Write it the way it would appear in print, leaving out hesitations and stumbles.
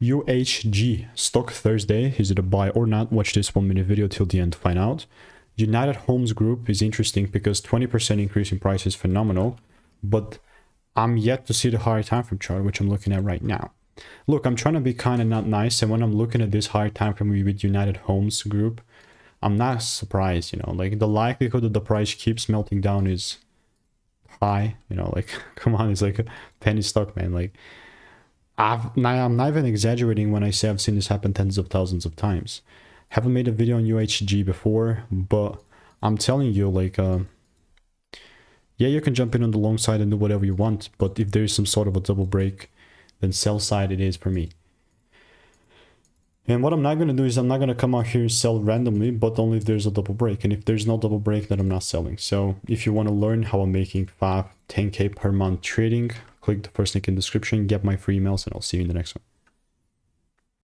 UHG Stock Thursday. Is it a buy or not? Watch this 1-minute video till the end to find out. UnitedHealth Group is interesting because 20% increase in price is phenomenal, but I'm yet to see the higher time frame chart, which I'm looking at right now. Look, I'm trying to be kind of not nice, and when I'm looking at this higher time frame with UnitedHealth Group, I'm not surprised, you know, like the likelihood that the price keeps melting down is high, you know, like come on, it's like a penny stock, man. Like I'm not even exaggerating when I say I've seen this happen tens of thousands of times. Haven't made a video on UHG before, but I'm telling you, like yeah, you can jump in on the long side and do whatever you want, but if there is some sort of a double break, then sell side it is for me. And what I'm not going to do is I'm not going to come out here and sell randomly, but only if there's a double break. And if there's no double break, then I'm not selling. So if you want to learn how I'm making 5-10K per month trading, click the first link in the description, get my free emails, and I'll see you in the next one.